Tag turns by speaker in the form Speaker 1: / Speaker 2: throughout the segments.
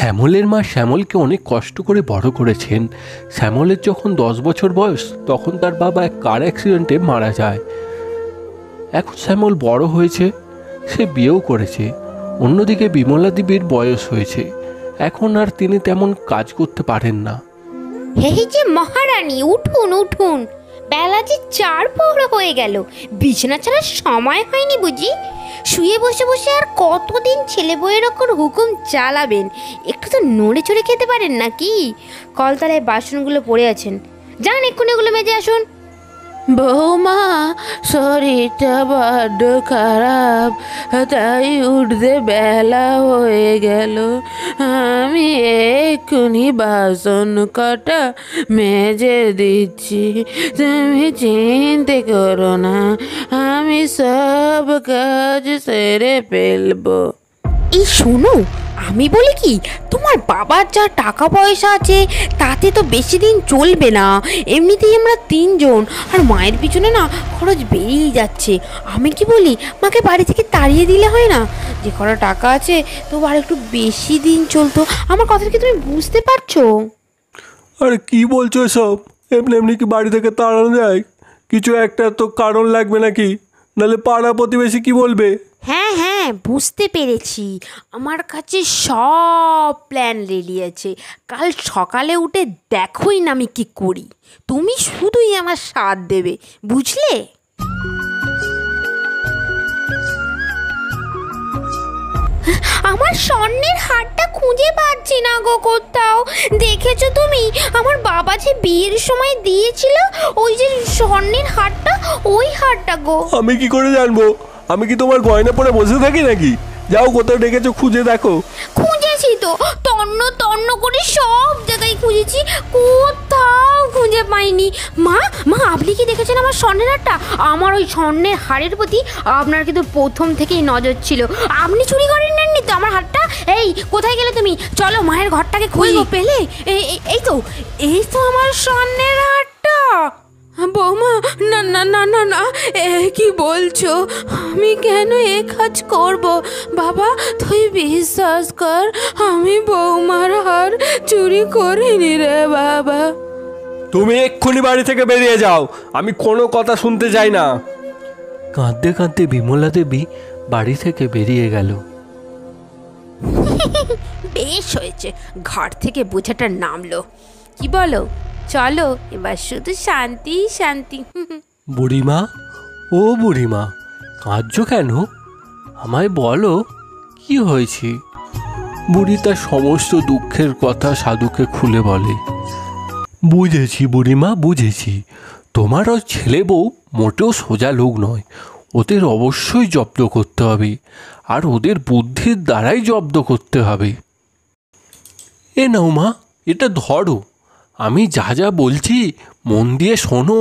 Speaker 1: শ্যামলের মা শ্যামলকে অনেক কষ্ট করে বড় করেছেন। শ্যামলের যখন 10 বছর বয়স তখন তার বাবা এক কার অ্যাক্সিডেন্টে মারা যায়। এখন শ্যামল বড় হয়েছে, সে বিয়েও করেছে। অন্যদিকে বিমলা দেবীর বয়স হয়েছে, এখন আর তিনি তেমন কাজ করতে পারেন না।
Speaker 2: এই যে মহারানী, উঠুন উঠুন, বেলা যে 4 পহর হয়ে গেল, বিছানা ছাড়ার সময় হয়নি বুঝি? শুয়ে বসে বসে আর কতদিন ছেলে বউয়ের ওপর হুকুম চালাবেন? একটু তো নড়ে চড়ে খেতে পারেন নাকি? কলতলায় বাসনগুলো পড়ে আছেন, যান এক্ষুনি ওগুলো মেজে আসুন।
Speaker 3: বৌমা, শরীরটা বড্ড খারাপ, তাই উঠতে বেলা হয়ে গেল। আমি এক্ষুনি বাসন কটা মেজে দিচ্ছি, তুমি চিন্তা করো না, আমি সব কাজ সেরে ফেলবো।
Speaker 2: এই শোনো, আমি বলি কি, তোমার বাবার যা টাকা পয়সা আছে তাতে তো বেশি দিন চলবে না। এমনিতেই আমরা 3 জন, আর মায়ের পিছনে না খরচ বেরিয়ে যাচ্ছে। আমি কি বলি, মাকে বাড়ি থেকে তাড়িয়ে দিলে হয় না? যে কটা টাকা আছে তবু আর একটু বেশি দিন চলতো। আমার কথাটা কি তুমি বুঝতে পারছো?
Speaker 1: আরে কি বলছো এসব? এমনি এমনি কি বাড়ি থেকে তাড়ানো যায়? কিছু একটা তো কারণ লাগবে নাকি? নাহলে পাড়া প্রতিবেশী কি বলবে?
Speaker 2: হ্যাঁ হ্যাঁ, বুঝতে পেরেছি। আমার কাছে সব প্ল্যান রেডি আছে। কাল সকালে উঠে দেখোই না আমি কি করি। তুমি শুধুই আমার সাথ দেবে, বুঝলে? আমার স্বর্ণের হারটা খুঁজে পাচ্ছি না গো কোথাও। দেখেছো তুমি, আমার বাবা যে বিয়ের সময় দিয়েছিল ওই যে স্বর্ণের হারটা, ওই হারটা গো।
Speaker 1: আমি কি করে জানবো? আমি কি তোমার গয়না পরে বসে থাকি নাকি? যাও, কোথাও ডেকেছো, খুঁজে দেখো।
Speaker 2: খুঁজেছি তো, তন্ন তন্ন করে সব জায়গায় খুঁজেছি, কোথাও খুঁজে পাইনি। মা মা, আপনি কি দেখেছেন আমার স্বর্ণের হারটা? আমার ওই স্বর্ণের হারের প্রতি আপনার কিন্তু প্রথম থেকেই নজর ছিল। আপনি চুরি করেন নেননি তো আমার হারটা? এই কোথায় গেলে তুমি? চলো মায়ের ঘরটাকে খুঁজে পেলে। এই তো আমার স্বর্ণের হারটা।
Speaker 3: বৌমা, না না না না না, এ কি বলছো? আমি কেন এ কাজ করব? বাবা, তুই বিশ্বাস কর, আমি বৌমার হার চুরি করিনি রে বাবা।
Speaker 1: তুমি এক্ষুনি বাড়ি থেকে বেরিয়ে যাও, আমি কোনো কথা শুনতে চাই না। কাঁদতে কাঁদতে বিমলা দেবী বাড়ি থেকে বেরিয়ে গেল।
Speaker 2: বেশ হয়েছে, ঘর থেকে বোঝাটা নামলো। কি বলো? চলো এবার শুধু শান্তি শান্তি।
Speaker 1: বুড়িমা, ও বুড়িমা, কাঁদছো কেন? আমায় বলো, কি হয়েছে? বুড়ি তার সমস্ত দুঃখের কথা সাধুকে খুলে বলে। বুঝেছি বুড়িমা, বুঝেছি। তোমার ওই ছেলে বউ মোটেও সোজা লোক নয়, ওদের অবশ্যই জব্দ করতে হবে, আর ওদের বুদ্ধির দ্বারাই জব্দ করতে হবে। এ নাও মা, এটা ধরো, আমি যা যা বলছি মন দিয়ে শোনো।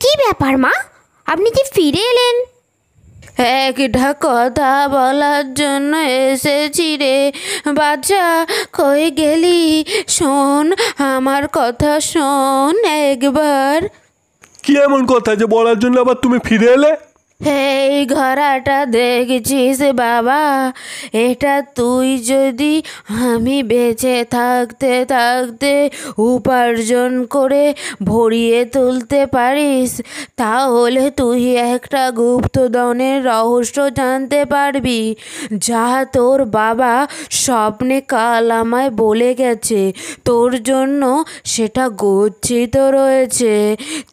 Speaker 2: কি ব্যাপার মা, আপনি যে ফিরে এলেন?
Speaker 3: একটা কথা বলার জন্য এসেছি রে বাচ্চা। কই গেলি? শোন, আমার কথা শোন একবার।
Speaker 1: কি এমন কথা যে বলার জন্য আবার তুমি ফিরে এলে?
Speaker 3: এই ঘোড়াটা দেখছিস বাবা, এটা তুই যদি আমি বেঁচে থাকতে থাকতে উপার্জন করে ভরিয়ে তুলতে পারিস, তাহলে তুই একটা গুপ্তধনের রহস্য জানতে পারবি, যা তোর বাবা স্বপ্নে কাল আমায় বলে গেছে। তোর জন্য সেটা গচ্ছিত রয়েছে।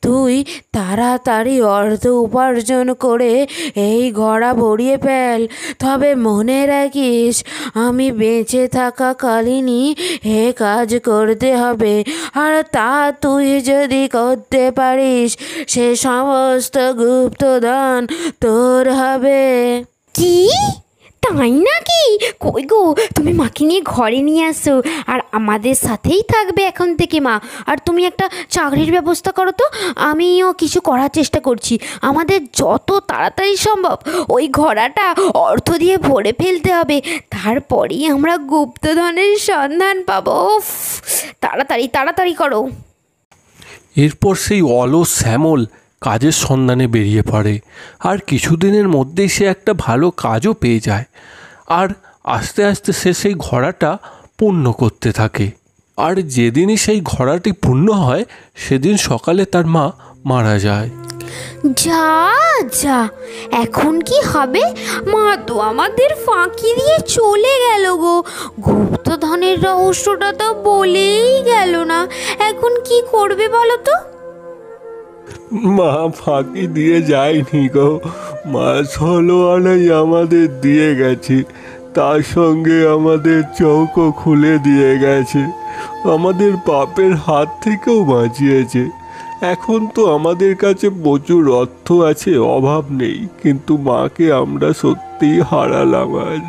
Speaker 3: তুই তাড়াতাড়ি অর্থ উপার্জন করে এই ঘোড়া ভরিয়ে ফেল। তবে মনে রাখিস, আমি বেঁচে থাকাকালীনই এ কাজ করতে হবে, আর তা তুই যদি করতে পারিস সে সমস্ত গুপ্তধন তোর হবে।
Speaker 2: কি, তাই নাকি? কই গো, তুমি মাকে নিয়ে ঘরে নিয়ে আসো, আর আমাদের সাথেই থাকবে এখন থেকে মা। আর তুমি একটা চাকরির ব্যবস্থা করো তো, আমিও কিছু করার চেষ্টা করছি। আমাদের যত তাড়াতাড়ি সম্ভব ওই ঘোড়াটা অর্থ দিয়ে ভরে ফেলতে হবে, তারপরেই আমরা গুপ্তধনের সন্ধান পাবো। উফ, তাড়াতাড়ি তাড়াতাড়ি করো।
Speaker 1: এরপর সেই অলস শ্যামল কাজের সন্ধানে বেরিয়ে পড়ে, আর কিছুদিনের মধ্যেই সে একটা ভালো কাজও পেয়ে যায়। আর আস্তে আস্তে সে সেই ঘোড়াটা পূর্ণ করতে থাকে। আর যেদিনই সেই ঘোড়াটি পূর্ণ হয় সেদিন সকালে তার মা মারা যায়।
Speaker 2: যা যা, এখন কি হবে? মা তো আমাদের ফাঁকি দিয়ে চলে গেল গো। গুপ্তধনের রহস্যটা তো বলেই গেল না। এখন কি করবে বলো তো?
Speaker 1: মা ফাঁকি দিয়ে যায়নি গো, মা 16 আনাই আমাদের দিয়ে গেছে, তার সঙ্গে আমাদের চৌকো খুলে দিয়ে গেছে, আমাদের পাপের হাত থেকেও বাঁচিয়েছে। এখন তো আমাদের কাছে প্রচুর অর্থ আছে, অভাব নেই, কিন্তু মাকে আমরা সত্যিই হারালাম আজ।